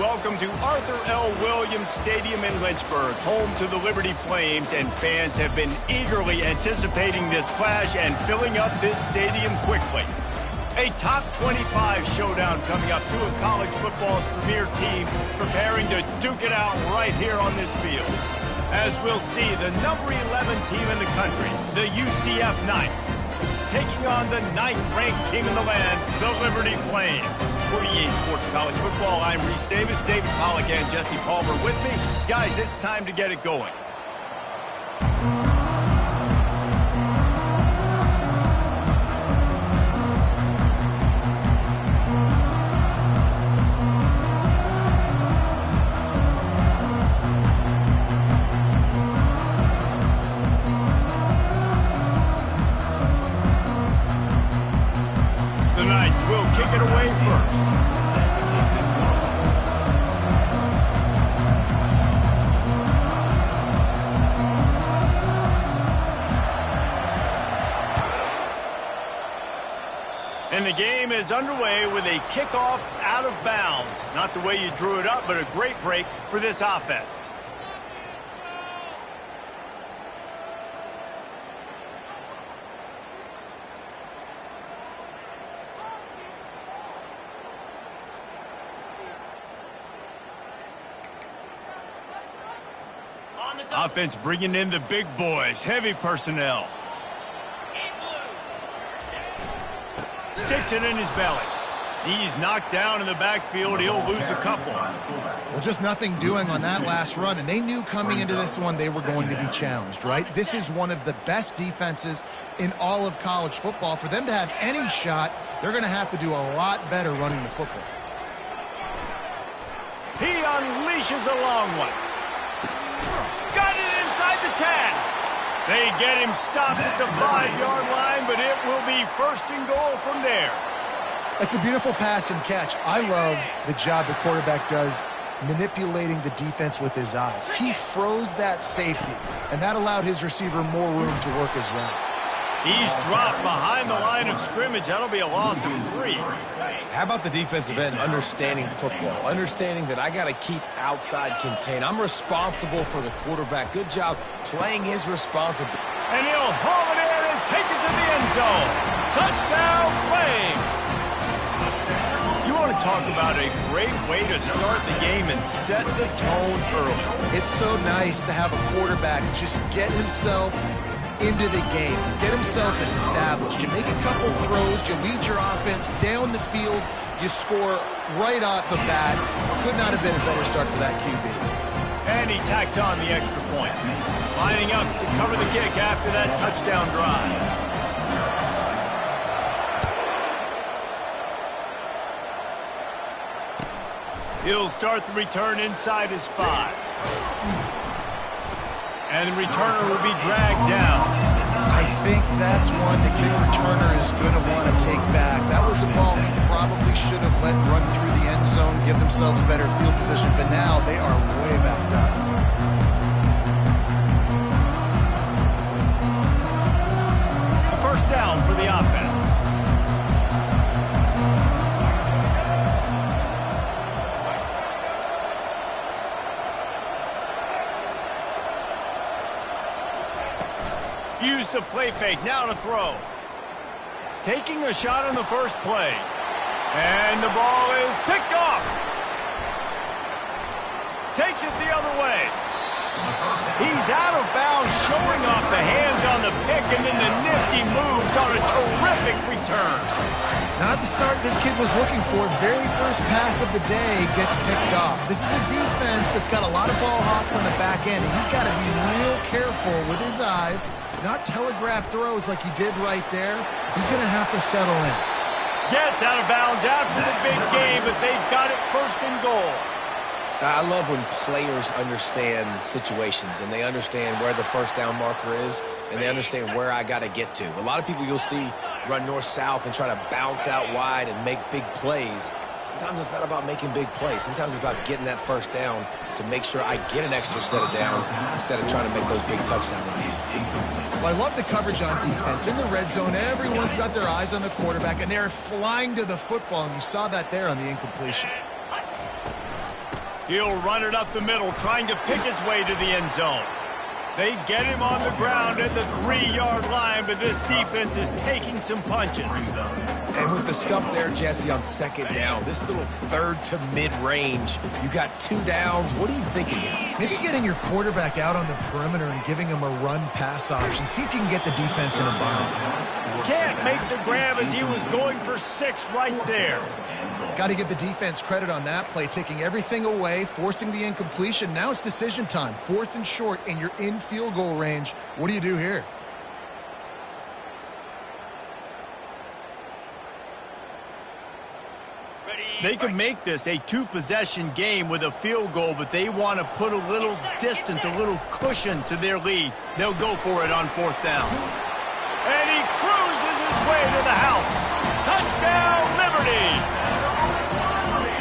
welcome to Arthur L. Williams Stadium in Lynchburg, home to the Liberty Flames, and fans have been eagerly anticipating this clash and filling up this stadium quickly. A top 25 showdown coming up, two of college football's premier teams preparing to duke it out right here on this field. As we'll see, the number 11 team in the country, the UCF Knights, taking on the 9th-ranked team in the land, the Liberty Flames. For EA Sports College Football, I'm Reese Davis, David Pollack, and Jesse Palmer with me. Guys, it's time to get it going. The Knights will kick it away first. And the game is underway with a kickoff out of bounds. Not the way you drew it up, but a great break for this offense. Offense bringing in the big boys, heavy personnel. Sticks it in his belly. He's knocked down in the backfield. He'll lose a couple. Well, just nothing doing on that last run, and they knew coming into this one they were going to be challenged, right? This is one of the best defenses in all of college football. For them to have any shot, they're going to have to do a lot better running the football. He unleashes a long one. Got it inside the 10. They get him stopped at the 5-yard line, but it will be first and goal from there. It's a beautiful pass and catch. I love the job the quarterback does manipulating the defense with his eyes. He froze that safety, and that allowed his receiver more room to work his route. He's dropped behind the line of scrimmage. That'll be a loss of 3. How about the defensive end understanding football, understanding that I got to keep outside contain. I'm responsible for the quarterback. Good job playing his responsibility. And he'll haul it in and take it to the end zone. Touchdown, Flames. You want to talk about a great way to start the game and set the tone early. It's so nice to have a quarterback just get himself into the game, get himself established. You make a couple throws, you lead your offense down the field, you score right off the bat. Could not have been a better start for that QB. And he tacks on the extra point. Lining up to cover the kick after that touchdown drive. He'll start the return inside his 5. And the returner will be dragged down. I think that's one the kick returner is going to want to take back. That was a ball he probably should have let run through the end zone, give themselves better field position, but now they are way back up. First down for the offense. Use the play fake, now to throw. Taking a shot on the first play. And the ball is picked off. Takes it the other way. He's out of bounds, showing off the hands on the pick, and then the nifty moves on a terrific return. Not the start this kid was looking for. Very first pass of the day gets picked off. This is a defense that's got a lot of ball hawks on the back end, and he's got to be real careful with his eyes, not telegraph throws like he did right there. He's going to have to settle in. Gets out of bounds after the big game, but they've got it first and goal. I love when players understand situations and they understand where the first down marker is and they understand where I got to get to. A lot of people you'll see run north-south and try to bounce out wide and make big plays. Sometimes it's not about making big plays. Sometimes it's about getting that first down to make sure I get an extra set of downs instead of trying to make those big touchdown runs. Well, I love the coverage on defense. In the red zone, everyone's got their eyes on the quarterback, and they're flying to the football, and you saw that there on the incompletion. He'll run it up the middle, trying to pick his way to the end zone. They get him on the ground at the 3-yard line, but this defense is taking some punches. And with the stuff there, Jesse, on second down, this little third to mid-range, you got 2 downs. What are you thinking here? Maybe getting your quarterback out on the perimeter and giving him a run-pass option. See if you can get the defense in a bind. Can't make the grab as he was going for 6 right there. Got to give the defense credit on that play, taking everything away, forcing the incompletion. Now it's decision time. 4th and short, and you're in field goal range. What do you do here? They could make this a 2-possession game with a field goal, but they want to put a little distance, a little cushion to their lead. They'll go for it on 4th down. And he cruises his way to the house. Touchdown, Liberty!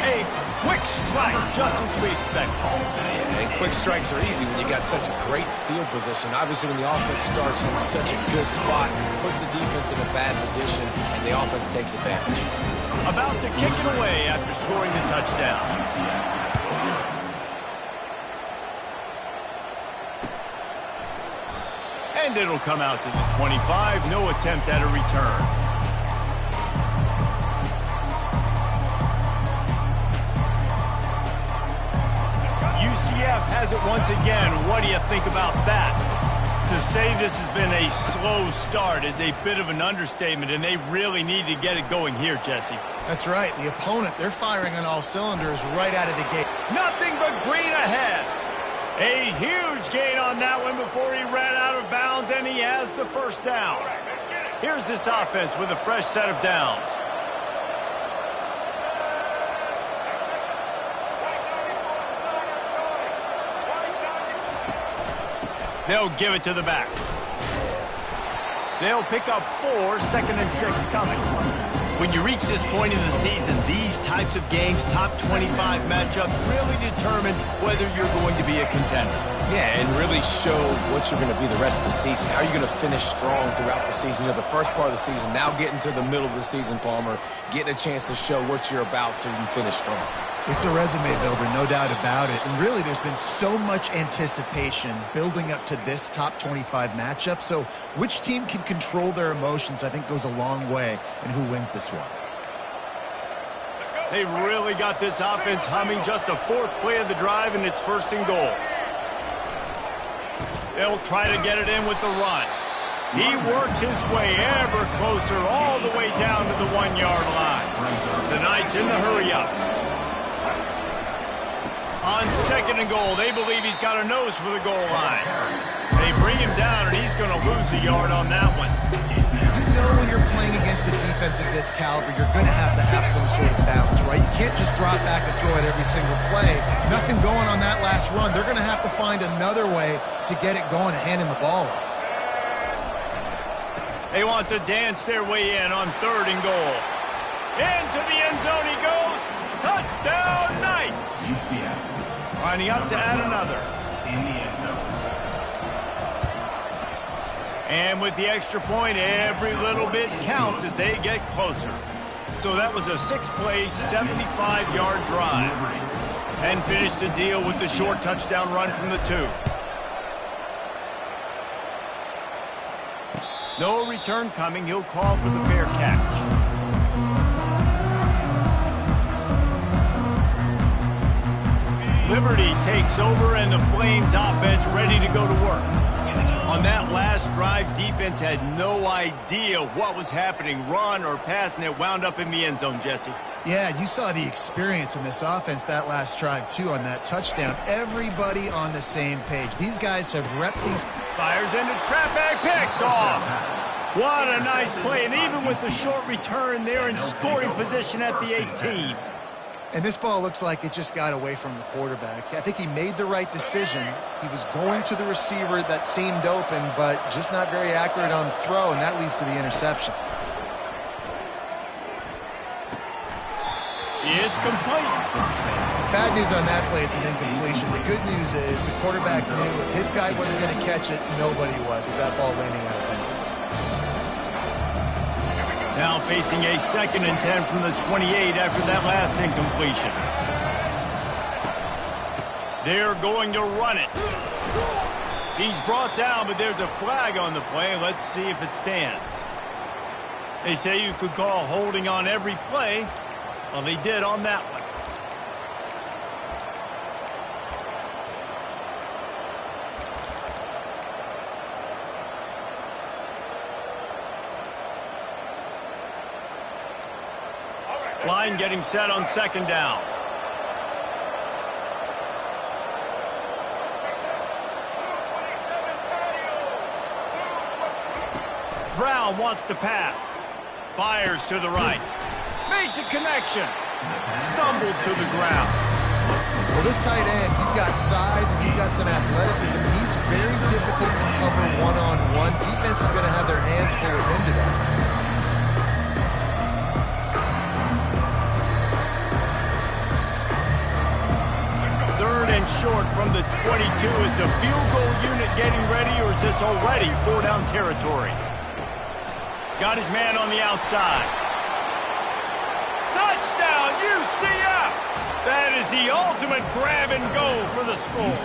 A quick strike, just as we expected. And quick strikes are easy when you got such a great field position. Obviously, when the offense starts in such a good spot, puts the defense in a bad position, and the offense takes advantage. About to kick it away after scoring the touchdown. And it'll come out to the 25. No attempt at a return. UCF has it once again. What do you think about that? To say this has been a slow start is a bit of an understatement, and they really need to get it going here, Jesse. That's right. The opponent, they're firing on all cylinders right out of the gate. Nothing but green ahead. A huge gain on that one before he ran out of bounds, and he has the 1st down. Here's this offense with a fresh set of downs. They'll give it to the back. They'll pick up 4, 2nd and 6 coming. When you reach this point in the season, these types of games, top 25 matchups, really determine whether you're going to be a contender. Yeah, and really show what you're going to be the rest of the season. How are you going to finish strong throughout the season? You know, the first part of the season, now getting to the middle of the season, Palmer, getting a chance to show what you're about so you can finish strong. It's a resume builder, no doubt about it. And really, there's been so much anticipation building up to this top 25 matchup. So which team can control their emotions, I think, goes a long way in who wins this one. They really got this offense humming. Just the 4th play of the drive, and it's 1st and goal. They'll try to get it in with the run. He works his way ever closer all the way down to the 1-yard line. The Knights in the hurry-up. On 2nd and goal, they believe he's got a nose for the goal line. They bring him down, and he's going to lose a yard on that one. You know when you're playing against a defense of this caliber, you're going to have some sort of balance, right? You can't just drop back and throw it every single play. Nothing going on that last run. They're going to have to find another way to get it going and hand him the ball off. They want to dance their way in on 3rd and goal. Into the end zone he goes. Touchdown, Knights! Lining up to add another. And with the extra point, every little bit counts as they get closer. So that was a 6-play, 75-yard drive. And finished the deal with the short touchdown run from the 2. No return coming. He'll call for the fair catch. Liberty takes over, and the Flames offense ready to go to work. On that last drive, defense had no idea what was happening, run or pass, and it wound up in the end zone, Jesse. Yeah, you saw the experience in this offense that last drive, too, on that touchdown. Everybody on the same page. These guys have repped these. Fires into traffic, picked off. What a nice play, and even with the short return, they're in scoring position at the 18. And this ball looks like it just got away from the quarterback. I think he made the right decision. He was going to the receiver that seemed open, but just not very accurate on the throw, and that leads to the interception. It's complete. Bad news on that play, it's an incompletion. The good news is the quarterback knew if his guy wasn't going to catch it, nobody was with that ball landing out of bounds. Now facing a 2nd and 10 from the 28 after that last incompletion. They're going to run it. He's brought down, but there's a flag on the play. Let's see if it stands. They say you could call holding on every play. Well, they did on that one. Line getting set on second down. Brown wants to pass. Fires to the right. Makes a connection. Stumbled to the ground. Well, this tight end, he's got size and he's got some athleticism. He's very difficult to cover one-on-one. Defense is going to have their hands full with him today. And short from the 22. Is the field goal unit getting ready, or is this already 4-down territory? Got his man on the outside. Touchdown, UCF! That is the ultimate grab and go for the score.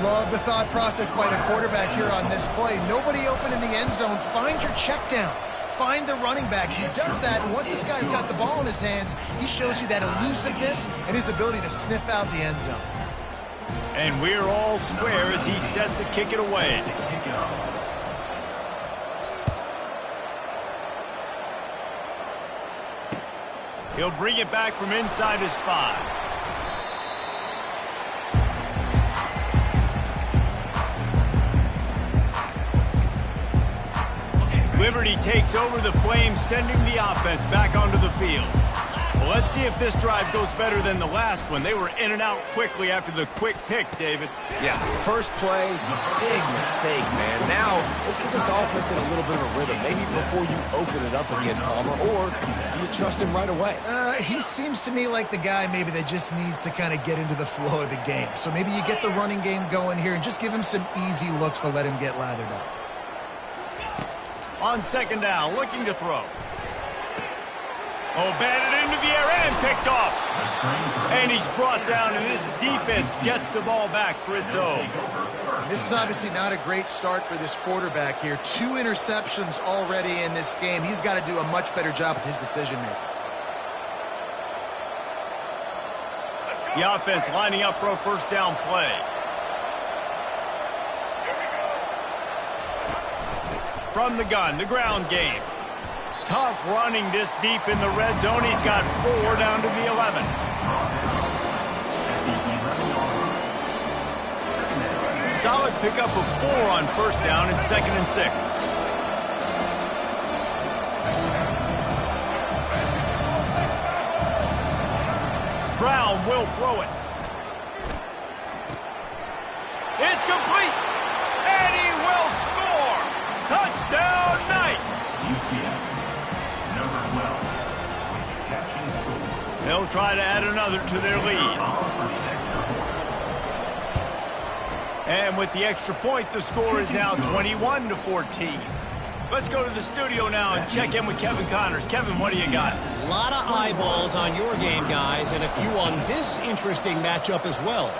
Love the thought process by the quarterback here on this play. Nobody open in the end zone. Find your check down. Find the running back. He does that, and once this guy's got the ball in his hands, he shows you that elusiveness and his ability to sniff out the end zone. And we're all square as he's set to kick it away. He'll bring it back from inside his 5. Liberty takes over the Flames, sending the offense back onto the field. Well, let's see if this drive goes better than the last one. They were in and out quickly after the quick pick, David. Yeah, first play, big mistake, man. Now, let's get this offense in a little bit of a rhythm. Maybe before you open it up again, Palmer, or do you trust him right away? He seems to me like the guy maybe that just needs to kind of get into the flow of the game. So maybe you get the running game going here and just give him some easy looks to let him get lathered up. On second down, looking to throw. Oh, batted into the air and picked off. And he's brought down, and this defense gets the ball back for its own. This is obviously not a great start for this quarterback here. 2 interceptions already in this game. He's got to do a much better job with his decision-making. The offense lining up for a first down play. From the gun, the ground game. Tough running this deep in the red zone. He's got 4 down to the 11. Solid pickup of 4 on first down and 2nd and 6. Brown will throw it. It's complete. And he will score. Touchdown, Knights! They'll try to add another to their lead. And with the extra point, the score is now 21-14. Let's go to the studio now and check in with Kevin Connors. Kevin, what do you got? A lot of eyeballs on your game, guys, and a few on this interesting matchup as well.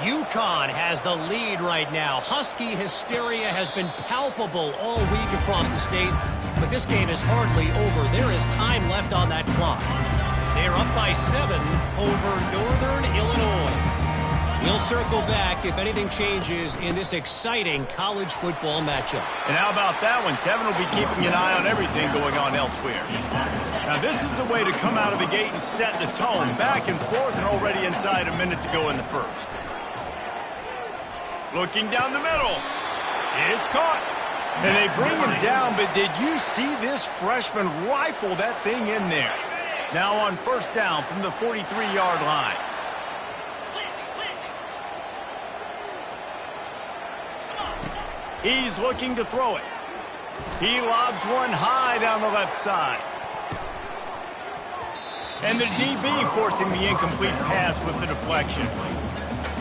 UConn has the lead right now. Husky hysteria has been palpable all week across the state, but this game is hardly over. There is time left on that clock. They're up by 7 over Northern Illinois. We'll circle back if anything changes in this exciting college football matchup. And how about that one? Kevin will be keeping an eye on everything going on elsewhere. Now, this is the way to come out of the gate and set the tone. Back and forth and already inside a minute to go in the first. Looking down the middle. It's caught. And they bring him down, but did you see this freshman rifle that thing in there? Now on first down from the 43-yard line. He's looking to throw it. He lobs one high down the left side. And the DB forcing the incomplete pass with the deflection.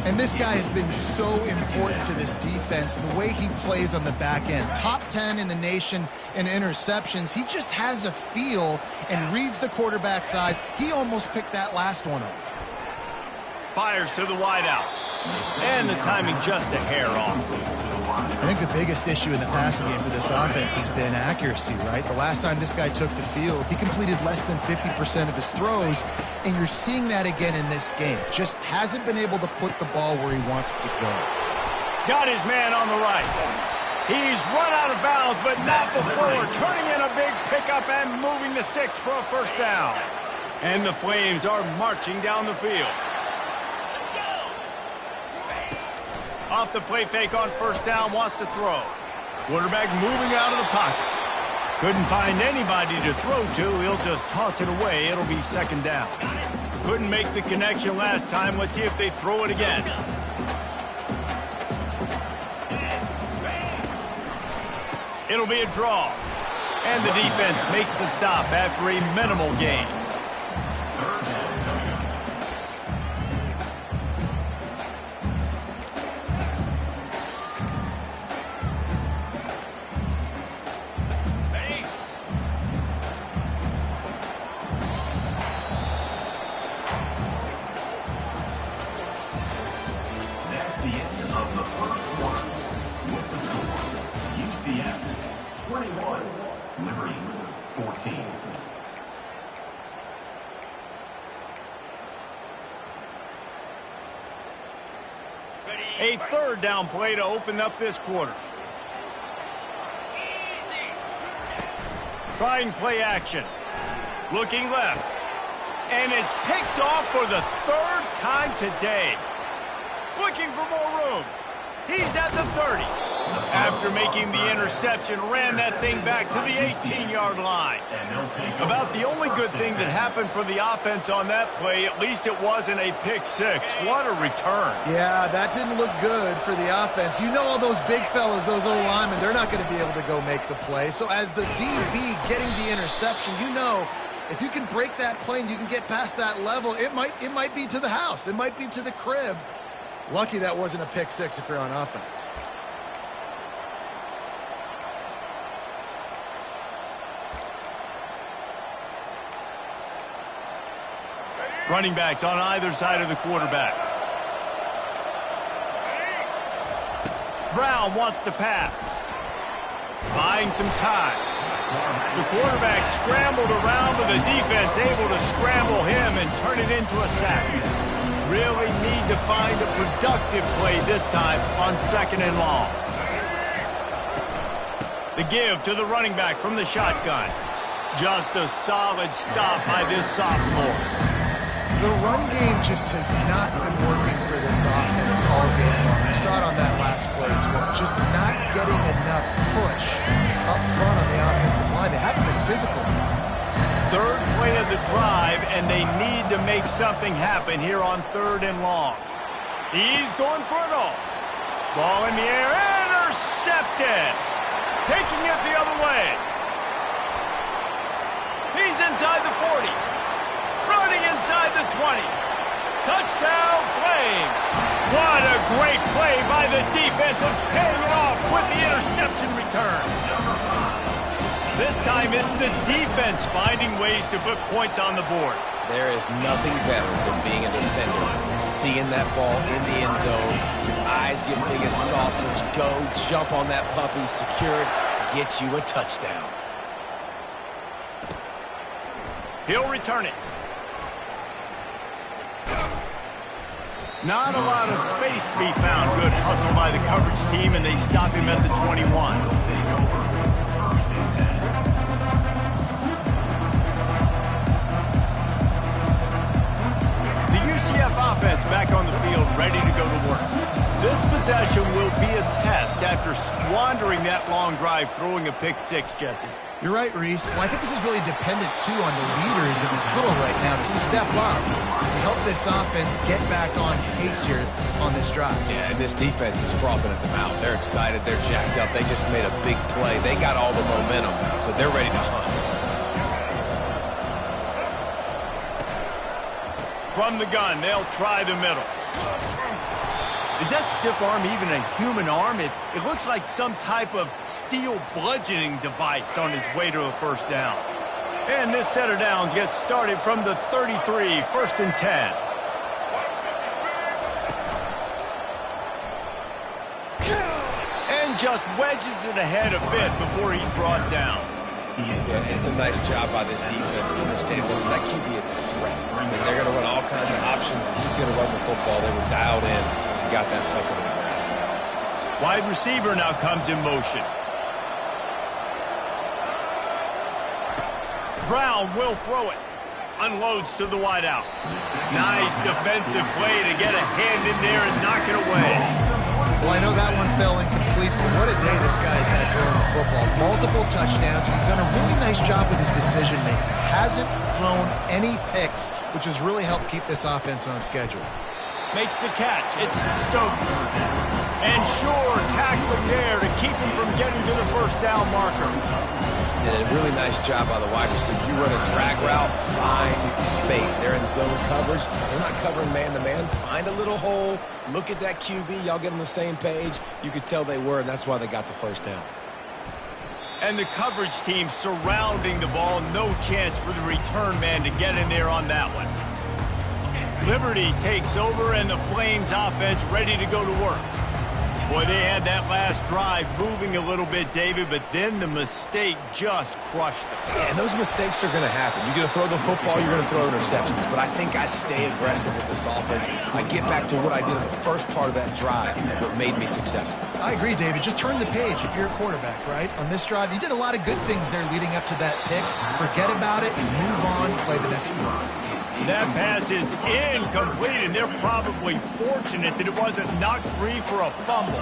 And this guy has been so important to this defense, and the way he plays on the back end. Top 10 in the nation in interceptions. He just has a feel and reads the quarterback's eyes. He almost picked that last one off. fires to the wideout. And the timing just a hair off. I think the biggest issue in the passing game for this offense has been accuracy, right? The last time this guy took the field, he completed less than 50% of his throws, and you're seeing that again in this game. Just hasn't been able to put the ball where he wants it to go. Got his man on the right. He's run out of bounds, but not before turning in a big pickup and moving the sticks for a first down. And the Flames are marching down the field. Off the play fake on first down, wants to throw. Quarterback moving out of the pocket. Couldn't find anybody to throw to. He'll just toss it away. It'll be second down. Couldn't make the connection last time. Let's see if they throw it again. It'll be a draw. And the defense makes the stop after a minimal gain. A third down play to open up this quarter. Trying play action. Looking left. And it's picked off for the third time today. Looking for more room. He's at the 30. After making the interception, ran that thing back to the 18-yard line. About the only good thing that happened for the offense on that play, at least it wasn't a pick six. What a return. Yeah, that didn't look good for the offense. You know all those big fellas, those O-linemen, they're not going to be able to go make the play. So as the DB getting the interception, you know if you can break that play and you can get past that level, it might be to the house. It might be to the crib. Lucky that wasn't a pick six if you're on offense. Running backs on either side of the quarterback. Brown wants to pass. Buying some time. The quarterback scrambled around, but the defense able to scramble him and turn it into a sack. Really need to find a productive play this time on second and long. The give to the running back from the shotgun. Just a solid stop by this sophomore. The run game just has not been working for this offense all game long. We saw it on that last play as well. Just not getting enough push up front on the offensive line. They haven't been physical. Third play of the drive, and they need to make something happen here on third and long. He's going for it all. Ball in the air, intercepted. Taking it the other way. He's inside the 40. Running inside the 20. Touchdown, Flames. What a great play by the defense and paying it off with the interception return. This time it's the defense finding ways to put points on the board. There is nothing better than being a defender. Seeing that ball in the end zone, your eyes get big as saucers. Go, jump on that puppy, secure it, get you a touchdown. He'll return it. Not a lot of space to be found. Good hustle by the coverage team, and they stop him at the 21. The UCF offense back on the field, ready to go to work. This possession will be a test after squandering that long drive, throwing a pick six, Jesse. You're right, Reese. Well, I think this is really dependent, too, on the leaders in this huddle right now to step up and help this offense get back on pace here on this drive. Yeah, and this defense is frothing at the mouth. They're excited. They're jacked up. They just made a big play. They got all the momentum, so they're ready to hunt. From the gun, they'll try the middle. Is that stiff arm even a human arm? It looks like some type of steel bludgeoning device on his way to a first down. And this set of downs gets started from the 33, first and 10. and just wedges it ahead a bit before he's brought down. Yeah, it's a nice job by this defense. Understand, listen, that QB is a threat. I mean, they're going to run all kinds of options, and he's going to run the football. They were dialed in and got that sucker to the ground. Wide receiver now comes in motion. Brown will throw it. Unloads to the wideout. Nice defensive play to get a hand in there and knock it away. Well, I know that one fell incomplete, but what a day this guy's had throwing the football. Multiple touchdowns. He's done a really nice job with his decision-making. Hasn't thrown any picks, which has really helped keep this offense on schedule. Makes the catch. It's Stokes. And sure, tackling there to keep him from getting to the first down marker. And a really nice job by the wide receiver. You run a drag route, find space. They're in zone coverage. They're not covering man-to-man. Find a little hole. Look at that QB. Y'all get on the same page. You could tell they were, and that's why they got the first down. And the coverage team surrounding the ball. No chance for the return man to get in there on that one. Liberty takes over, and the Flames offense ready to go to work. Boy, they had that last drive moving a little bit, David, but then the mistake just crushed them. Yeah, and those mistakes are going to happen. You're going to throw the football, you're going to throw interceptions. But I think I stay aggressive with this offense. I get back to what I did in the first part of that drive, what made me successful. I agree, David. Just turn the page if you're a quarterback, right? On this drive, you did a lot of good things there leading up to that pick. Forget about it and move on, play the next play. That pass is incomplete, and they're probably fortunate that it wasn't knocked free for a fumble.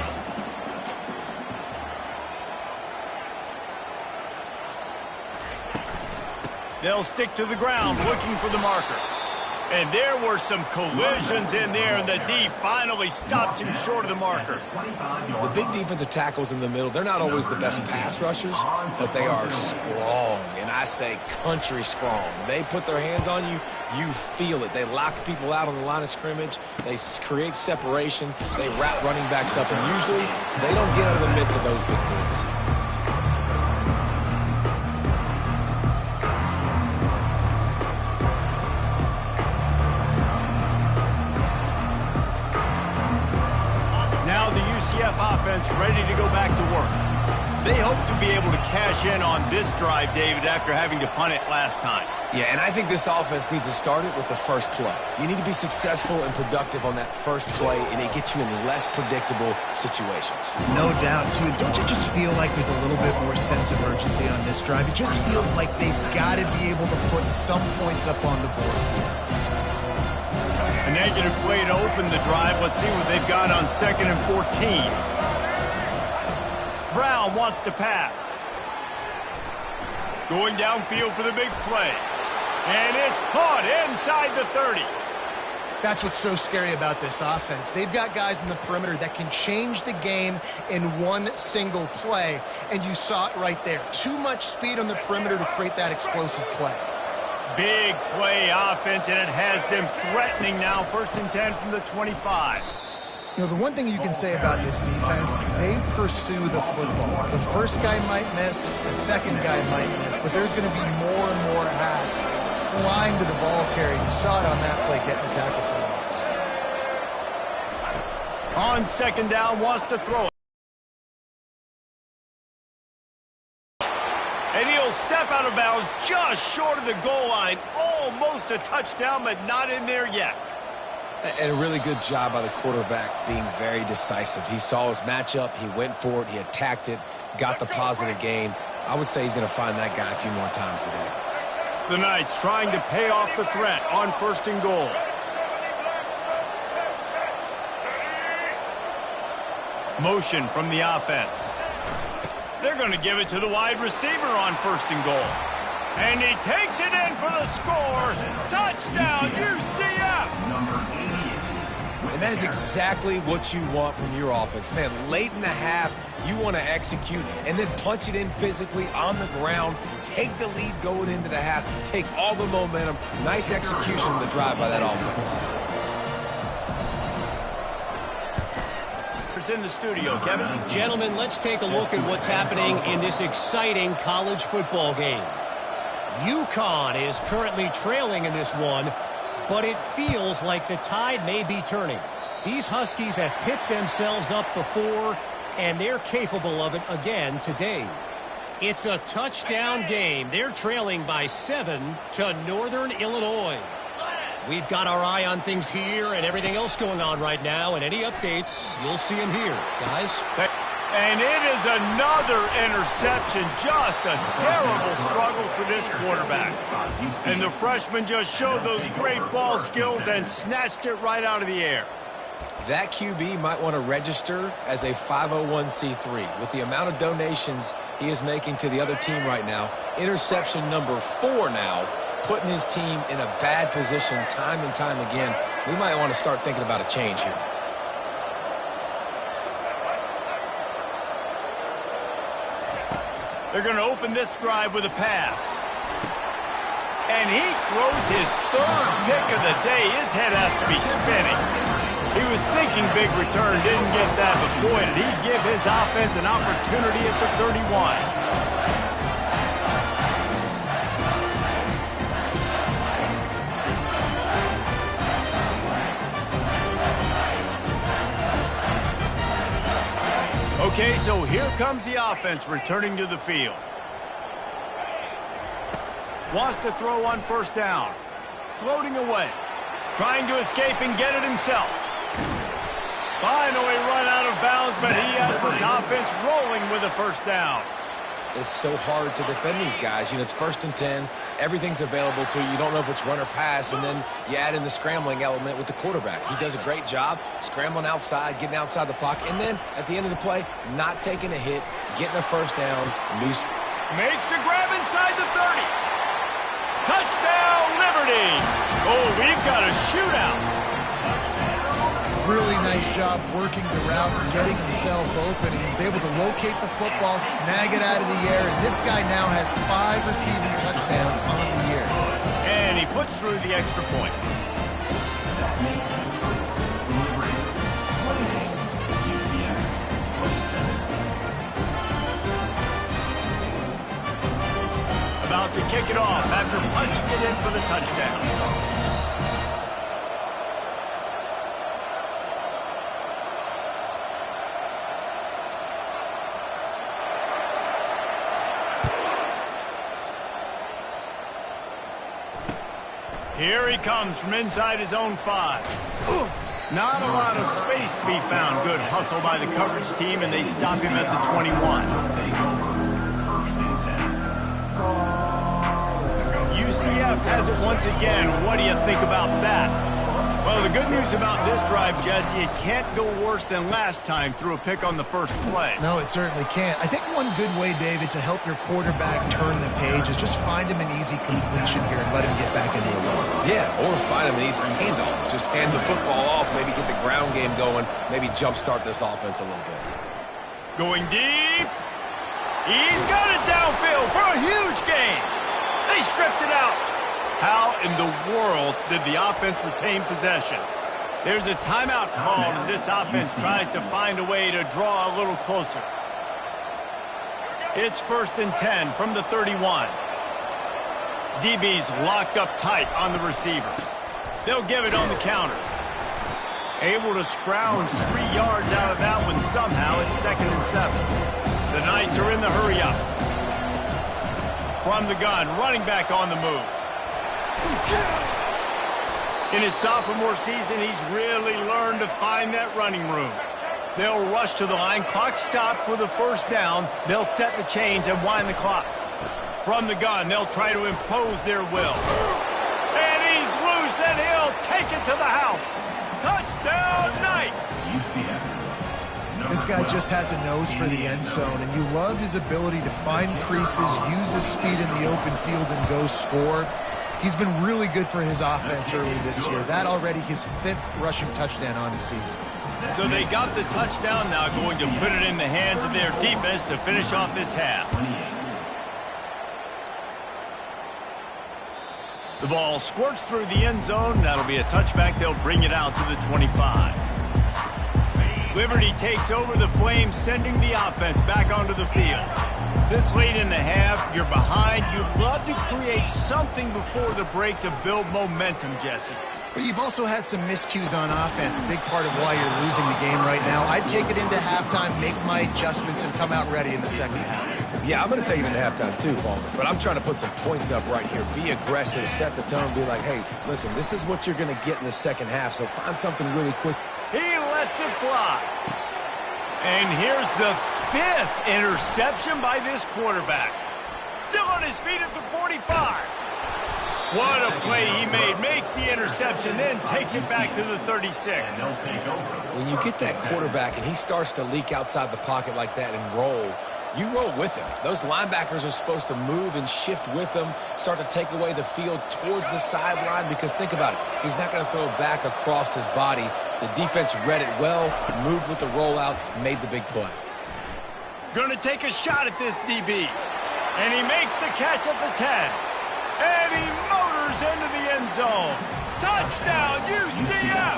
They'll stick to the ground looking for the marker. And there were some collisions in there, and the D finally stops him short of the marker. The big defensive tackles in the middle, they're not always the best pass rushers, but they are strong, and I say country strong. They put their hands on you, you feel it. They lock people out on the line of scrimmage. They create separation. They wrap running backs up, and usually they don't get out of the midst of those big boys. Ssfa offense ready to go back to work. They hope to be able to cash in on this drive, David, after having to punt it last time. Yeah, and I think this offense needs to start it with the first play. You need to be successful and productive on that first play, and it gets you in less predictable situations. No doubt, too. Don't you just feel like there's a little bit more sense of urgency on this drive? It just feels like they've got to be able to put some points up on the board. A negative play to open the drive. Let's see what they've got on 2nd and 14. Brown wants to pass. Going downfield for the big play. And it's caught inside the 30. That's what's so scary about this offense. They've got guys in the perimeter that can change the game in one single play. And you saw it right there. Too much speed on the perimeter to create that explosive play. Big play offense, and it has them threatening now. 1st and 10 from the 25. You know, the one thing you can say about this defense, they pursue the football. The first guy might miss, the second guy might miss, but there's going to be more and more hats flying to the ball carrier. You saw it on that play, getting the tackle for loss. On 2nd down, wants to throw it. And he'll step out of bounds just short of the goal line. Almost a touchdown, but not in there yet. And a really good job by the quarterback being very decisive. He saw his matchup. He went for it. He attacked it, got the positive gain. I would say he's going to find that guy a few more times today. The Knights trying to pay off the threat on 1st and goal. Motion from the offense. They're going to give it to the wide receiver on 1st and goal. And he takes it in for the score. Touchdown, UCF! And that is exactly what you want from your offense. Man, late in the half, you want to execute and then punch it in physically on the ground. Take the lead going into the half. Take all the momentum. Nice execution in the drive by that offense. In the studio, Kevin. Gentlemen, let's take a look at what's happening in this exciting college football game. UConn is currently trailing in this one, but it feels like the tide may be turning. These Huskies have picked themselves up before, and they're capable of it again today. It's a touchdown game. They're trailing by 7 to Northern Illinois. We've got our eye on things here and everything else going on right now, and any updates, you'll see them here, guys. And it is another interception. Just a terrible struggle for this quarterback. And the freshman just showed those great ball skills and snatched it right out of the air. That QB might want to register as a 501c3. With the amount of donations he is making to the other team right now, interception number 4 now, putting his team in a bad position time and time again. We might want to start thinking about a change here. They're going to open this drive with a pass. And he throws his 3rd pick of the day. His head has to be spinning. He was thinking big return, didn't get that, but boy, did he give his offense an opportunity at the 31. Okay, so here comes the offense returning to the field. Wants to throw on first down. Floating away. Trying to escape and get it himself. Finally run out of bounds, but he has this offense rolling with a first down. It's so hard to defend these guys. You know, it's 1st and 10. Everything's available to you. You don't know if it's run or pass, and then you add in the scrambling element with the quarterback. He does a great job scrambling outside, getting outside the pocket, and then at the end of the play, not taking a hit, getting a first down. Makes the grab inside the 30. Touchdown, Liberty! Oh, we've got a shootout. Really nice job working the route and getting himself open. He was able to locate the football, snag it out of the air, and this guy now has 5 receiving touchdowns on the year. And he puts through the extra point. About to kick it off after punching it in for the touchdown. Here he comes from inside his own 5. Not a lot of space to be found. Good hustle by the coverage team, and they stop him at the 21. UCF has it once again. What do you think about that? Well, the good news about this drive, Jesse, it can't go worse than last time through a pick on the first play. No, it certainly can't. I think one good way, David, to help your quarterback turn the page is just find him an easy completion here and let him get back into a run. Yeah, or find him an easy handoff. Just hand the football off, maybe get the ground game going, maybe jumpstart this offense a little bit. Going deep. He's got it downfield for a huge gain. They stripped it out. How in the world did the offense retain possession? There's a timeout called as this offense tries to find a way to draw a little closer. It's 1st and 10 from the 31. DB's locked up tight on the receivers. They'll give it on the counter. Able to scrounge 3 yards out of that one somehow. It's 2nd and 7. The Knights are in the hurry-up. From the gun, running back on the move. In his sophomore season, he's really learned to find that running room. They'll rush to the line. Clock stopped for the first down. They'll set the chains and wind the clock. From the gun, they'll try to impose their will. And he's loose, and he'll take it to the house. Touchdown, Knights! This guy just has a nose for the end zone, and you love his ability to find creases, use his speed in the open field, and go score. He's been really good for his offense early this year. That already his 5th rushing touchdown on the season. So they got the touchdown, now going to put it in the hands of their defense to finish off this half. The ball squirts through the end zone. That'll be a touchback. They'll bring it out to the 25. Liberty takes over the Flames, sending the offense back onto the field. This late in the half, you're behind. You'd love to create something before the break to build momentum, Jesse. But you've also had some miscues on offense, a big part of why you're losing the game right now. I'd take it into halftime, make my adjustments, and come out ready in the second half. Yeah, I'm going to take it into halftime too, Paul. But I'm trying to put some points up right here. Be aggressive, set the tone, be like, hey, listen, this is what you're going to get in the second half, so find something really quick. He lets it fly. And here's the 5th interception by this quarterback. Still on his feet at the 45. What a play he made. Makes the interception, then takes it back to the 36. When you get that quarterback and he starts to leak outside the pocket like that and roll, you roll with him. Those linebackers are supposed to move and shift with him, start to take away the field towards the sideline, because think about it. He's not going to throw it back across his body. The defense read it well, moved with the rollout, made the big play. Going to take a shot at this DB. And he makes the catch at the 10. And he motors into the end zone. Touchdown, UCF!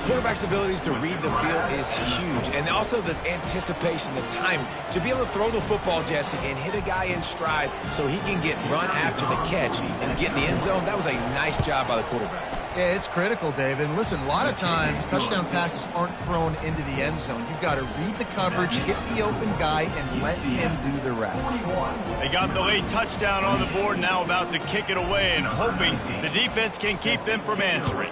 Quarterback's abilities to read the field is huge, and also the anticipation, the timing. To be able to throw the football, Jesse, and hit a guy in stride so he can get run after the catch and get in the end zone, that was a nice job by the quarterback. Yeah, it's critical, David. And listen, a lot of times touchdown passes aren't thrown into the end zone. You've got to read the coverage, hit the open guy, and let him do the rest. They got the late touchdown on the board, now about to kick it away and hoping the defense can keep them from answering.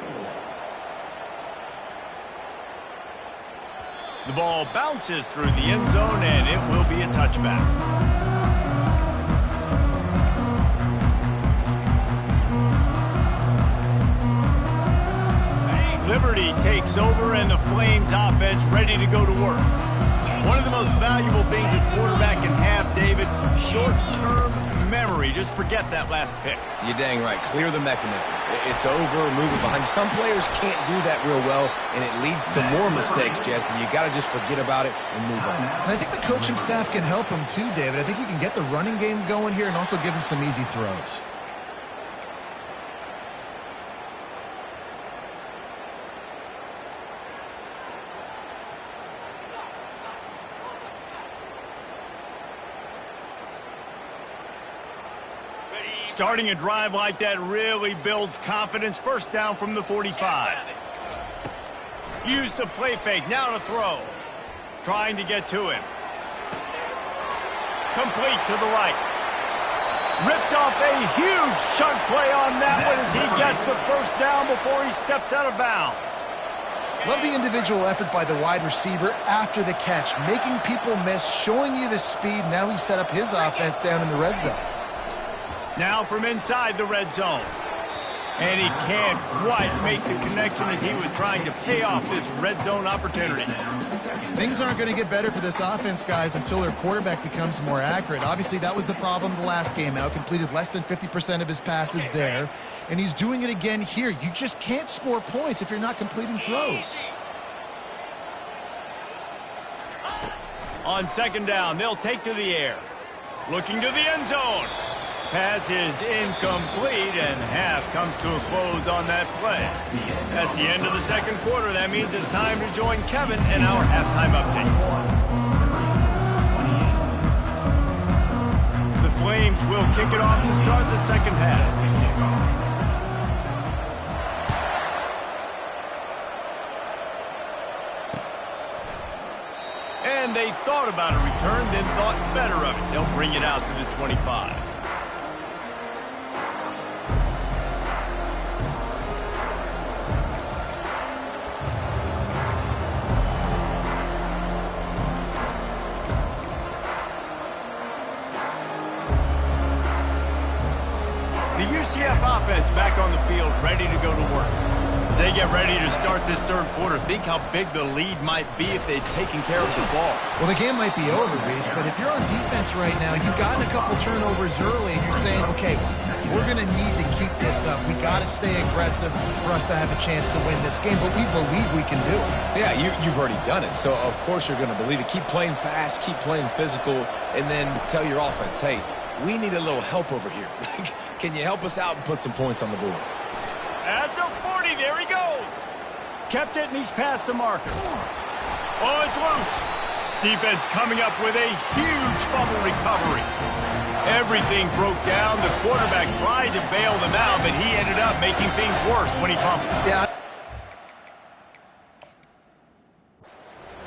The ball bounces through the end zone, and it will be a touchback. Liberty takes over, and the Flames offense ready to go to work. One of the most valuable things a quarterback can have, David, short-term memory. Just forget that last pick. You're dang right. Clear the mechanism. It's over, move it behind. Some players can't do that real well, and it leads to more mistakes, Jesse. You got to just forget about it and move on. And I think the coaching staff can help him too, David. I think you can get the running game going here and also give him some easy throws. Starting a drive like that really builds confidence. First down from the 45. Use the play fake. Now to throw. Trying to get to him. Complete to the right. Ripped off a huge chunk play on that one as he gets the first down before he steps out of bounds. Love the individual effort by the wide receiver after the catch, making people miss, showing you the speed. Now he set up his offense down in the red zone. Now from inside the red zone. And he can't quite make the connection as he was trying to pay off this red zone opportunity. Things aren't going to get better for this offense, guys, until their quarterback becomes more accurate. Obviously, that was the problem the last game out. Completed less than 50% of his passes there. And he's doing it again here. You just can't score points if you're not completing throws. On second down, they'll take to the air. Looking to the end zone. Pass is incomplete, and half comes to a close on that play. That's the end of the second quarter. That means it's time to join Kevin in our halftime update. The Flames will kick it off to start the second half. And they thought about a return, then thought better of it. They'll bring it out to the 25. The UCF offense back on the field, ready to go to work. As they get ready to start this third quarter, think how big the lead might be if they'd taken care of the ball. Well, the game might be over, Reese, but if you're on defense right now, you've gotten a couple turnovers early, and you're saying, okay, we're going to need to keep this up. We got to stay aggressive for us to have a chance to win this game, but we believe we can do it. Yeah, you've already done it, so of course you're going to believe it. Keep playing fast, keep playing physical, and then tell your offense, hey, we need a little help over here. Can you help us out and put some points on the board? At the 40, there he goes. Kept it, and he's past the marker. Oh, it's loose. Defense coming up with a huge fumble recovery. Everything broke down. The quarterback tried to bail them out, but he ended up making things worse when he fumbled. Yeah.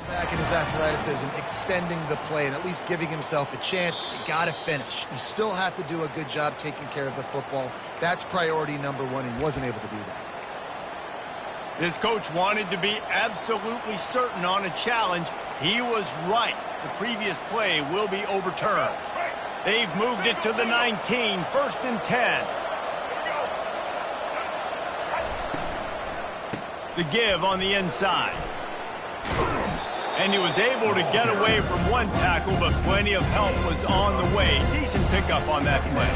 Back in his athleticism, extending the play and at least giving himself a chance. But you got to finish. You still have to do a good job taking care of the football. That's priority number one. He wasn't able to do that. This coach wanted to be absolutely certain on a challenge. He was right. The previous play will be overturned. They've moved it to the 19, 1st and 10. The give on the inside. And he was able to get away from one tackle, but plenty of help was on the way. Decent pickup on that play.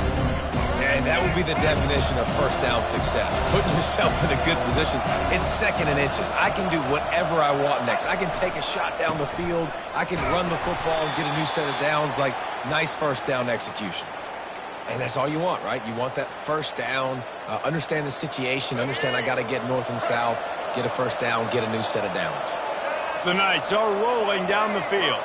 And that would be the definition of first down success. Putting yourself in a good position. It's 2nd and inches. I can do whatever I want next. I can take a shot down the field. I can run the football and get a new set of downs. Like, nice first down execution. And that's all you want, right? You want that first down, understand the situation, understand I got to get north and south, get a first down, get a new set of downs. The Knights are rolling down the field.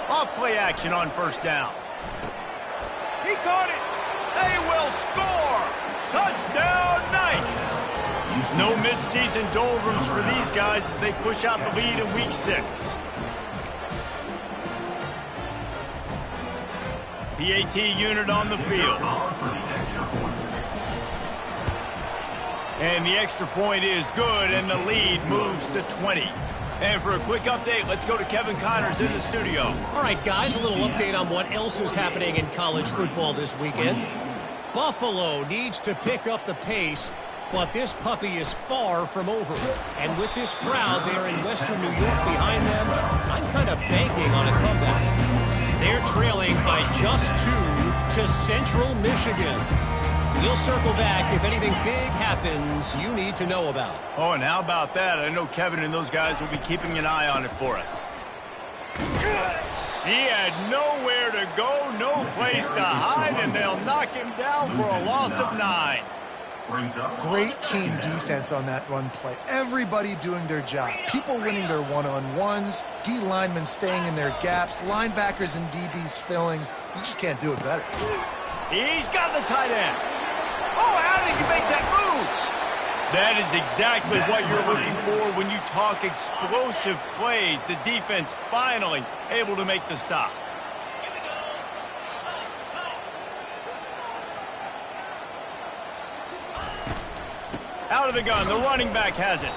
Off play action on first down. He caught it. They will score. Touchdown, Knights. No midseason doldrums for these guys as they push out the lead in week 6. PAT unit on the field. And the extra point is good, and the lead moves to 20. And for a quick update, let's go to Kevin Connors in the studio. All right, guys, a little update on what else is happening in college football this weekend. Buffalo needs to pick up the pace, but this puppy is far from over. And with this crowd there in Western New York behind them, I'm kind of banking on a comeback. They're trailing by just 2 to Central Michigan. We'll circle back if anything big happens you need to know about. Oh, and how about that? I know Kevin and those guys will be keeping an eye on it for us. He had nowhere to go, no place to hide, and they'll knock him down for a loss of 9. Great team defense on that run play. Everybody doing their job. People winning their one-on-ones, D linemen staying in their gaps, linebackers and DBs filling. You just can't do it better. He's got the tight end. Oh, how did you make that move? That is exactly what you're looking for when you talk explosive plays. The defense finally able to make the stop. Out of the gun, the running back has it.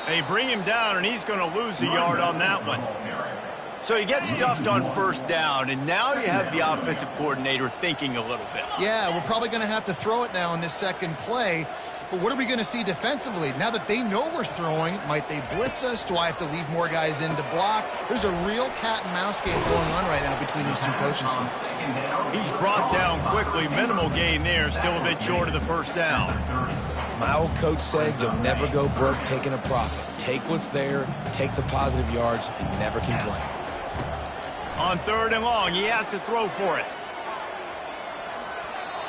They bring him down, and he's going to lose a yard on that one. So he gets stuffed on first down, and now you have the offensive coordinator thinking a little bit. Yeah, we're probably going to have to throw it now in this second play. But what are we going to see defensively? Now that they know we're throwing, might they blitz us? Do I have to leave more guys in to block? There's a real cat and mouse game going on right now between these two coaching staffs. He's brought down quickly. Minimal gain there, still a bit short of the first down. My old coach said you'll never go broke taking a profit. Take what's there, take the positive yards, and never complain. On 3rd and long, he has to throw for it.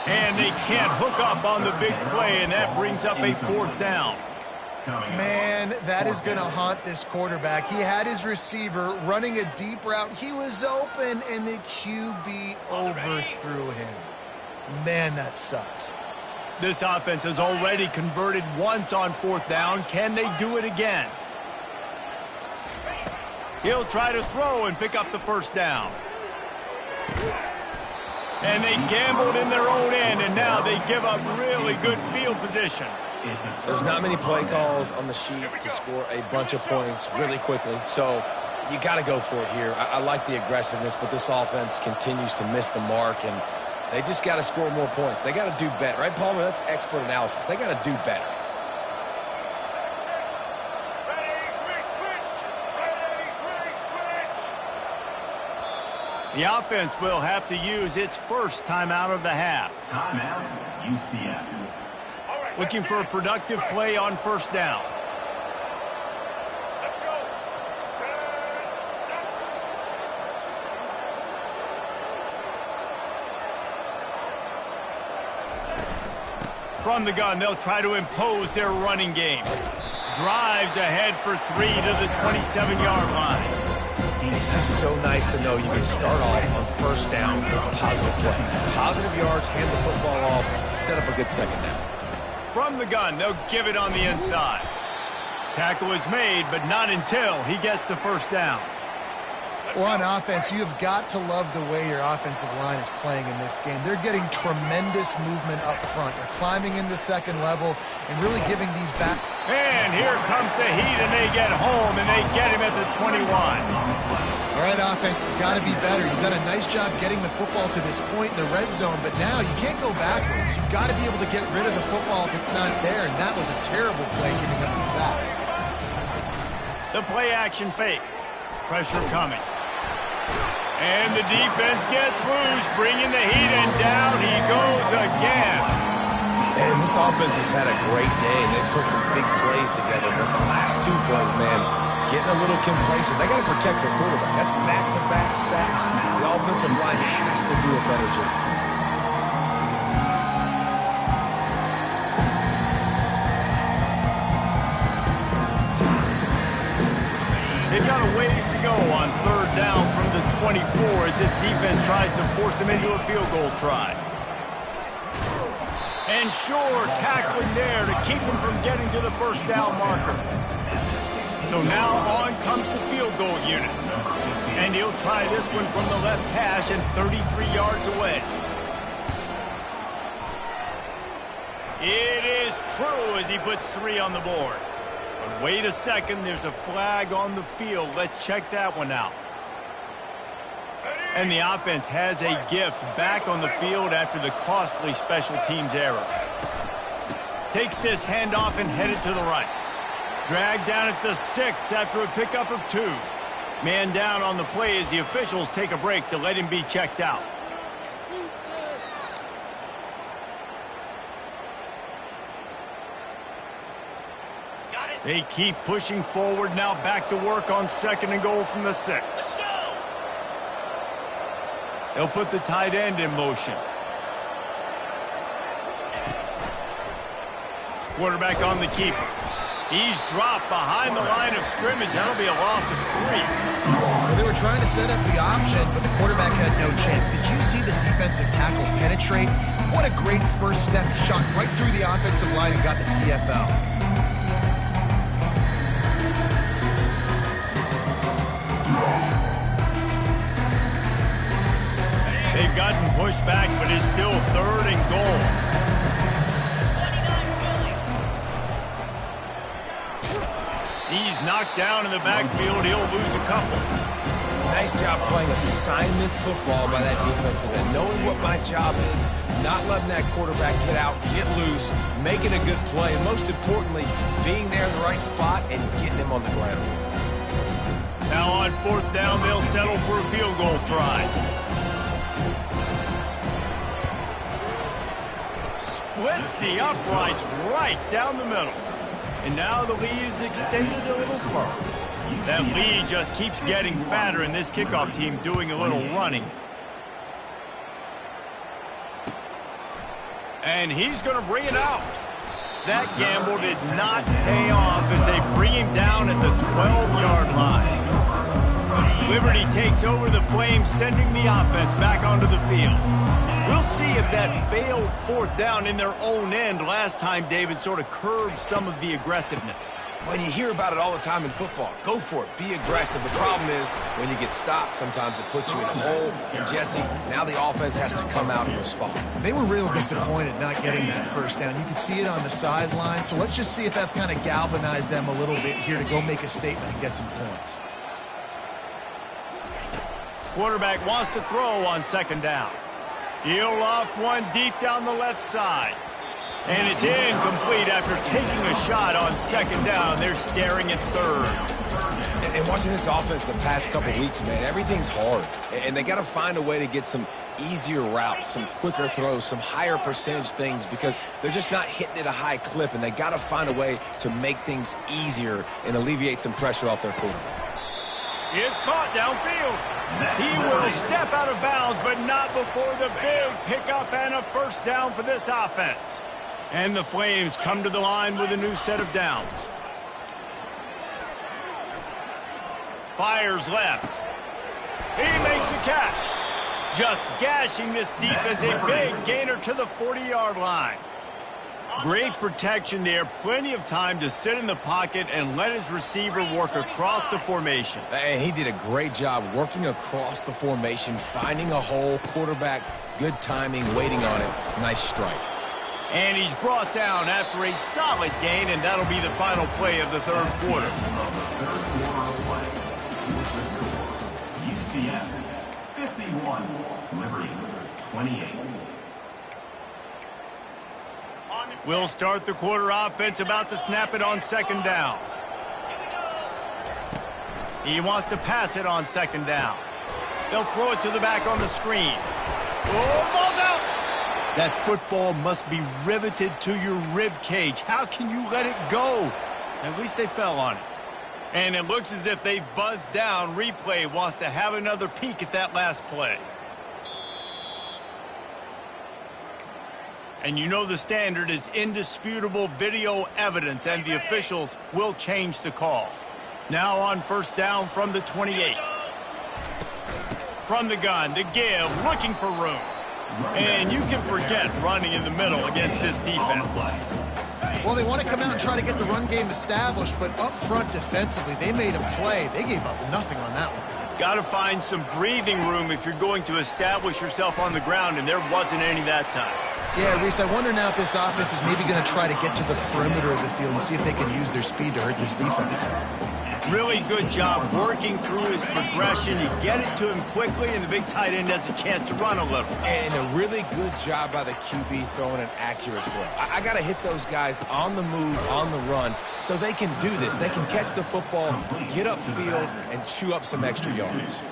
And they can't hook up on the big play, and that brings up a 4th down. Man, that is going to haunt this quarterback. He had his receiver running a deep route. He was open, and the QB overthrew him. Man, that sucks. This offense has already converted once on 4th down. Can they do it again? He'll try to throw and pick up the first down. And they gambled in their own end, and now they give up really good field position. There's not many play calls on the sheet to score a bunch of points really quickly, so you got to go for it here. I like the aggressiveness, but this offense continues to miss the mark, and they just got to score more points. They got to do better, right, Palmer? That's expert analysis. They got to do better. The offense will have to use its first timeout of the half. Timeout, UCF. Looking for a productive play on first down. From the gun, they'll try to impose their running game. Drives ahead for 3 to the 27-yard line. It's just so nice to know you can start off on first down with positive plays. Positive yards, hand the football off, set up a good second down. From the gun, they'll give it on the inside. Tackle is made, but not until he gets the first down. Well, on offense, you have got to love the way your offensive line is playing in this game. They're getting tremendous movement up front. They're climbing in the second level and really giving these back. And here comes the heat, and they get home, and they get him at the 21. All right, offense has got to be better. You've done a nice job getting the football to this point in the red zone, but now you can't go backwards. You've got to be able to get rid of the football if it's not there, and that was a terrible play giving up the sack. The play-action fake. Pressure coming. And the defense gets loose, bringing the heat, and down he goes again. And this offense has had a great day, and they've put some big plays together. But the last two plays, man, getting a little complacent. They got to protect their quarterback. That's back-to-back sacks. The offensive line has to do a better job. They've got a ways to go on third down from the 24 as this defense tries to force them into a field goal try. And Shore tackling there to keep him from getting to the first down marker. So now on comes the field goal unit. And he'll try this one from the left hash and 33 yards away. It is true as he puts 3 on the board. But wait a second, there's a flag on the field. Let's check that one out. And the offense has a gift back on the field after the costly special teams error. Takes this handoff and headed to the right. Dragged down at the 6 after a pickup of 2. Man down on the play as the officials take a break to let him be checked out. They keep pushing forward, now back to work on 2nd and goal from the 6. They'll put the tight end in motion. Quarterback on the keeper. He's dropped behind the line of scrimmage. That'll be a loss of 3. Well, they were trying to set up the option, but the quarterback had no chance. Did you see the defensive tackle penetrate? What a great first step. He shot right through the offensive line and got the TFL. They've gotten pushed back, but it's still 3rd and goal. He's knocked down in the backfield. He'll lose a couple. Nice job playing assignment football by that defensive end. Knowing what my job is, not letting that quarterback get out, get loose, making a good play, and most importantly, being there in the right spot and getting him on the ground. Now on 4th down, they'll settle for a field goal try. Splits the uprights right down the middle. And now the lead is extended a little further. That lead just keeps getting fatter, and this kickoff team doing a little running. And he's going to bring it out. That gamble did not pay off as they bring him down at the 12-yard line. Liberty takes over the Flames, sending the offense back onto the field. We'll see if that failed 4th down in their own end last time, David, sort of curbed some of the aggressiveness. Well, you hear about it all the time in football. Go for it. Be aggressive. The problem is when you get stopped, sometimes it puts you in a hole. And, Jesse, now the offense has to come out and respond. They were real disappointed not getting that first down. You could see it on the sideline. So let's just see if that's kind of galvanized them a little bit here to go make a statement and get some points. Quarterback wants to throw on 2nd down. He'll loft one deep down the left side. And it's incomplete after taking a shot on 2nd down. They're staring at 3rd. And watching this offense the past couple weeks, man, everything's hard. And they got to find a way to get some easier routes, some quicker throws, some higher percentage things because they're just not hitting at a high clip. And they got to find a way to make things easier and alleviate some pressure off their quarterback. It's caught downfield. He will step out of bounds, but not before the big pickup and a first down for this offense. And the Flames come to the line with a new set of downs. Fires left. catch. Just gashing this defense, a big gainer to the 40-yard line. Great protection there, plenty of time to sit in the pocket and let his receiver work across the formation. And he did a great job working across the formation, finding a hole, quarterback, good timing, waiting on it. Nice strike. And he's brought down after a solid gain, and that'll be the final play of the third quarter. UCF 51, Liberty 28. We'll start the quarter. Offense about to snap it on second down. He wants to pass it on second down. They'll throw it to the back on the screen. Oh, ball's out! That football must be riveted to your rib cage. How can you let it go? At least they fell on it. And it looks as if they've buzzed down. Replay wants to have another peek at that last play. And you know the standard is indisputable video evidence, and the officials will change the call. Now on first down from the 28. From the gun, to give, looking for room. And you can forget running in the middle against this defense. Well, they want to come out and try to get the run game established, but up front defensively, they made a play. They gave up nothing on that one. Got to find some breathing room if you're going to establish yourself on the ground, and there wasn't any that time. Yeah, Reese, I wonder now if this offense is maybe going to try to get to the perimeter of the field and see if they can use their speed to hurt this defense. Really good job working through his progression. You get it to him quickly, and the big tight end has a chance to run a little. And a really good job by the QB throwing an accurate throw. I got to hit those guys on the move, on the run, so they can do this. They can catch the football, get upfield, and chew up some extra yards.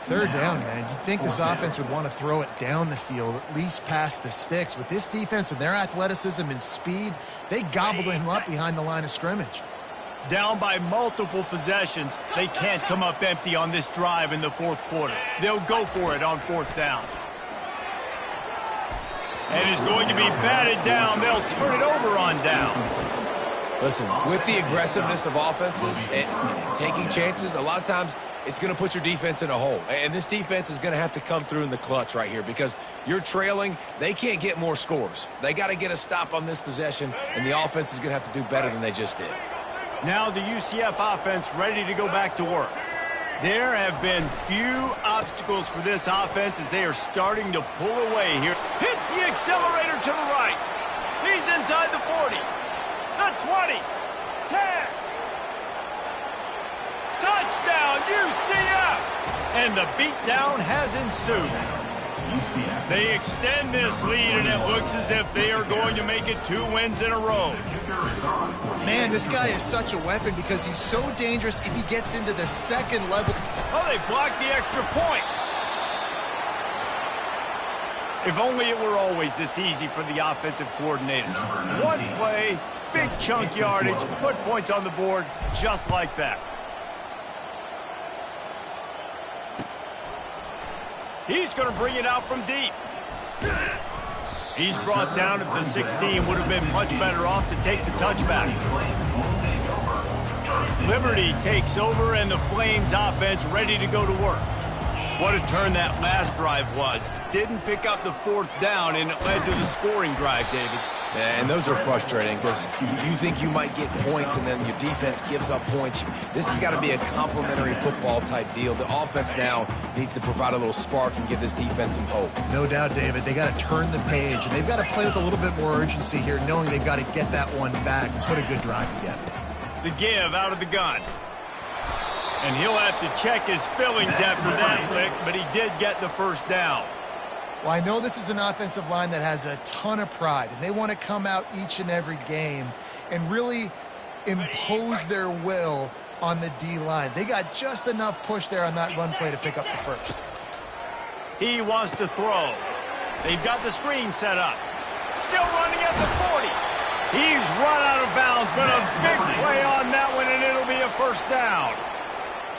Third down, man. You'd think this offense would want to throw it down the field, at least past the sticks. With this defense and their athleticism and speed, they gobbled him up behind the line of scrimmage. Down by multiple possessions, they can't come up empty on this drive in the fourth quarter. They'll go for it on fourth down. And it's going to be batted down. They'll turn it over on downs. Listen, with the aggressiveness of offenses and taking chances, a lot of times it's going to put your defense in a hole. And this defense is going to have to come through in the clutch right here because you're trailing. They can't get more scores. They got to get a stop on this possession, and the offense is going to have to do better than they just did. Now the UCF offense ready to go back to work. There have been few obstacles for this offense as they are starting to pull away here. Hits the accelerator to the right. He's inside the 40. The 20. 10. Touchdown, UCF! And the beatdown has ensued. They extend this lead, and it looks as if they are going to make it 2 wins in a row. Man, this guy is such a weapon because he's so dangerous if he gets into the second level. Oh, they blocked the extra point. If only it were always this easy for the offensive coordinators. One play, big chunk yardage, put points on the board just like that. He's going to bring it out from deep. He's brought down at the 16. Would have been much better off to take the touchback. Liberty takes over, and the Flames offense ready to go to work. What a turn that last drive was. Didn't pick up the fourth down, and it led to the scoring drive, David. And those are frustrating because you think you might get points and then your defense gives up points. This has got to be a complementary football type deal. The offense now needs to provide a little spark and give this defense some hope. No doubt, David. They got to turn the page, and they've got to play with a little bit more urgency here, knowing they've got to get that one back and put a good drive together. The give out of the gun. And he'll have to check his fillings after that lick, but he did get the first down. Well, I know this is an offensive line that has a ton of pride, and they want to come out each and every game and really impose their will on the D-line. They got just enough push there on that run play to pick up the first. He wants to throw. They've got the screen set up. Still running at the 40. He's run out of bounds, but a big play on that one, and it'll be a first down.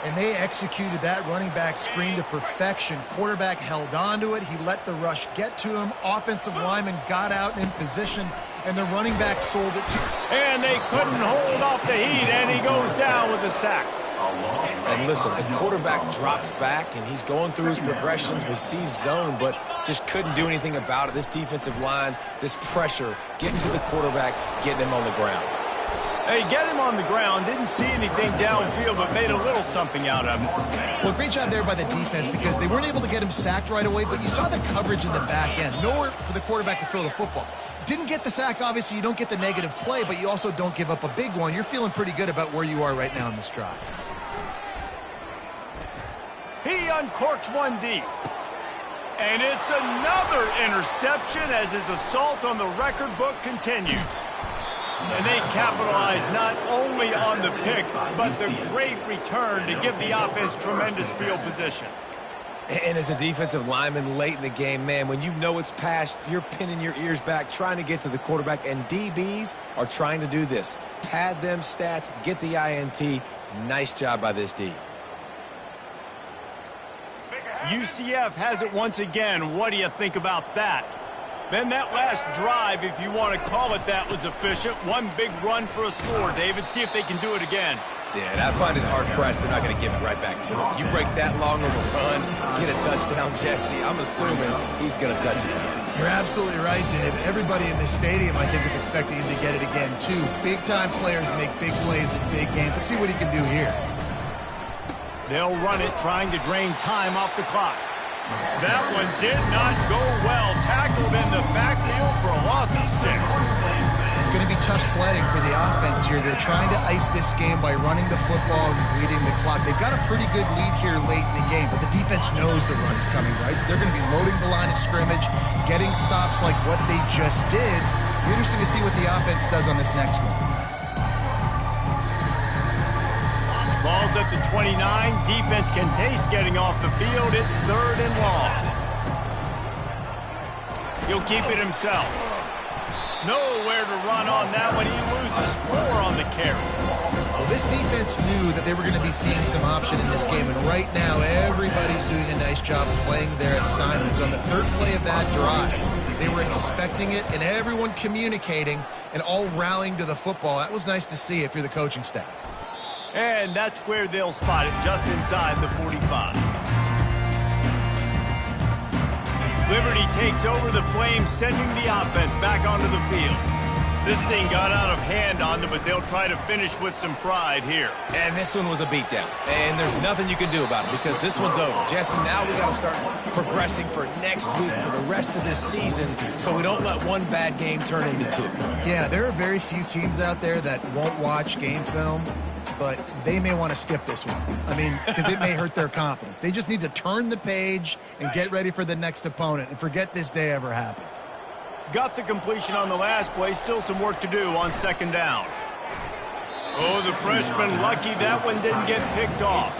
And they executed that running back screen to perfection. Quarterback held on to it. He let the rush get to him. Offensive lineman got out in position, and the running back sold it to him. And they couldn't hold off the heat, and he goes down with a sack. And listen, the quarterback drops back, and he's going through his progressions. We see zone, but just couldn't do anything about it. This defensive line, this pressure, getting to the quarterback, getting him on the ground. Hey, get him on the ground. Didn't see anything downfield, but made a little something out of him. Well, great job there by the defense because they weren't able to get him sacked right away, but you saw the coverage in the back end. Nowhere for the quarterback to throw the football. Didn't get the sack, obviously. You don't get the negative play, but you also don't give up a big one. You're feeling pretty good about where you are right now in this drive. He uncorks one deep. And it's another interception as his assault on the record book continues. And they capitalize not only on the pick, but the great return to give the offense tremendous field position. And as a defensive lineman late in the game, man, when you know it's past, you're pinning your ears back, trying to get to the quarterback, and DBs are trying to do this. Pad them stats, get the INT. Nice job by this D. UCF has it once again. What do you think about that? Then that last drive, if you want to call it that, was efficient. One big run for a score, David. See if they can do it again. Yeah, and I find it hard-pressed they're not going to give it right back to him. You break that long of a run, get a touchdown, Jesse, I'm assuming he's going to touch it again. You're absolutely right, Dave. Everybody in this stadium, I think, is expecting him to get it again, too. Big-time players make big plays in big games. Let's see what he can do here. They'll run it, trying to drain time off the clock. That one did not go well. Tackled in the backfield for a loss of 6. It's going to be tough sledding for the offense here. They're trying to ice this game by running the football and bleeding the clock. They've got a pretty good lead here late in the game, but the defense knows the run is coming, right? So they're going to be loading the line of scrimmage, getting stops like what they just did. It'll be interesting to see what the offense does on this next one. Ball's at the 29. Defense can taste getting off the field. It's 3rd and long. He'll keep it himself. Nowhere to run on that one. He loses 4 on the carry. Well, this defense knew that they were going to be seeing some option in this game, and right now everybody's doing a nice job playing their assignments. On the 3rd play of that drive, they were expecting it, and everyone communicating and all rallying to the football. That was nice to see if you're the coaching staff. And that's where they'll spot it, just inside the 45. Liberty takes over the Flames, sending the offense back onto the field. This thing got out of hand on them, but they'll try to finish with some pride here. And this one was a beatdown. And there's nothing you can do about it because this one's over. Jesse, now we got to start progressing for next week, for the rest of this season, so we don't let one bad game turn into 2. Yeah, there are very few teams out there that won't watch game film, but they may want to skip this one. I mean, because it may hurt their confidence. They just need to turn the page and get ready for the next opponent and forget this day ever happened. Got the completion on the last play. Still some work to do on 2nd down. Oh, the freshman lucky that one didn't get picked off.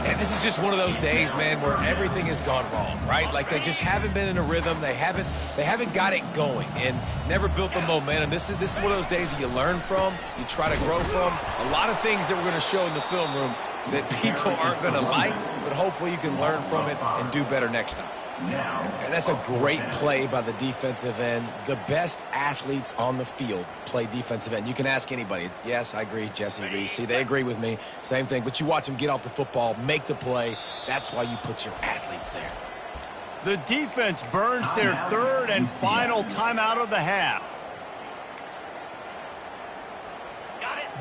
And this is just one of those days, man, where everything has gone wrong, right? Like they just haven't been in a rhythm. They haven't got it going and never built the momentum. This is one of those days that you learn from, you try to grow from. A lot of things that we're going to show in the film room that people aren't going to like, but hopefully you can learn from it and do better next time. And that's a great play by the defensive end. The best athletes on the field play defensive end. You can ask anybody. Yes, I agree. Jesse agrees. See, they agree with me. Same thing. But you watch them get off the football, make the play. That's why you put your athletes there. The defense burns their 3rd and final timeout of the half.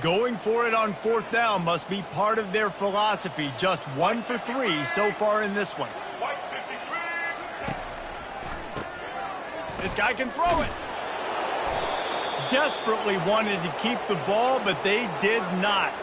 Going for it on 4th down must be part of their philosophy. Just 1 for 3 so far in this one. This guy can throw it. Desperately wanted to keep the ball, but they did not.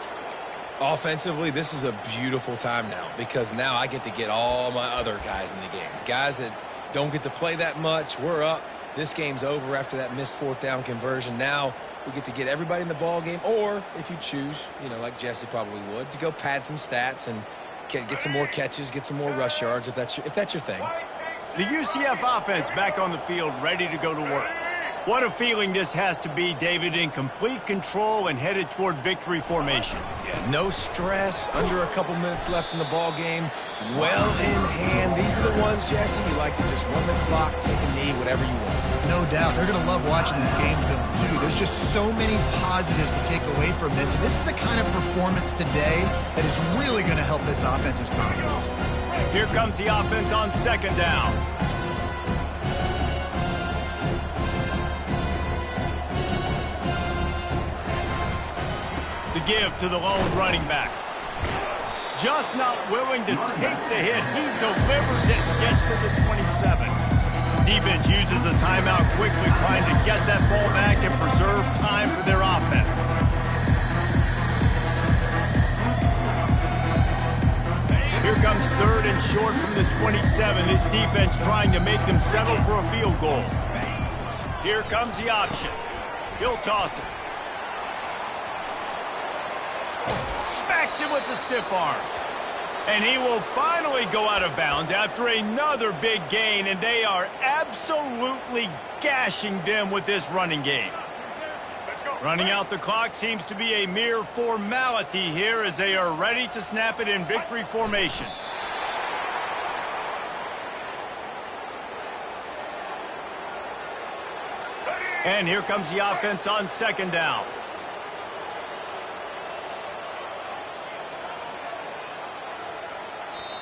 Offensively, this is a beautiful time now because now I get to get all my other guys in the game. Guys that don't get to play that much, we're up. This game's over after that missed 4th down conversion. Now we get to get everybody in the ball game, or if you choose, you know, like Jesse probably would, to go pad some stats and get some more catches, get some more rush yards if that's your thing. The UCF offense back on the field, ready to go to work. What a feeling this has to be, David, in complete control and headed toward victory formation. Yeah, no stress, under a couple minutes left in the ball game, well in hand. These are the ones, Jesse, you like to just run the clock, take a knee, whatever you want. No doubt. They're going to love watching this game film, too. There's just so many positives to take away from this. And this is the kind of performance today that is really going to help this offense's confidence. Here comes the offense on second down. The give to the lone running back. Just not willing to take the hit. He delivers it and gets to the 27. Defense uses a timeout quickly, trying to get that ball back and preserve time for their offense. Here comes third and short from the 27. This defense trying to make them settle for a field goal. Here comes the option. He'll toss it. Smacks him with the stiff arm. And he will finally go out of bounds after another big gain, and they are absolutely gashing them with this running game. Running out the clock seems to be a mere formality here as they are ready to snap it in victory formation. And here comes the offense on second down.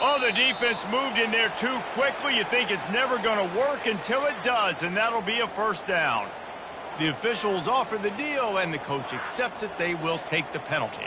Oh, the defense moved in there too quickly. You think it's never going to work until it does, and that'll be a first down. The officials offer the deal, and the coach accepts it. They will take the penalty.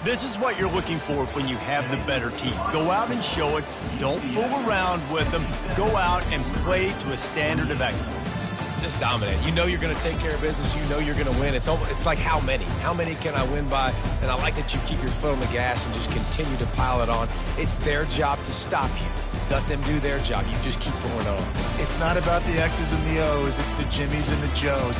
This is what you're looking for when you have the better team. Go out and show it. Don't fool around with them. Go out and play to a standard of excellence. Just dominate. You know you're going to take care of business. You know you're going to win. It's like how many? How many can I win by? And I like that you keep your foot on the gas and just continue to pile it on. It's their job to stop you. Let them do their job. You just keep going on. It's not about the X's and the O's. It's the Jimmies and the Joes.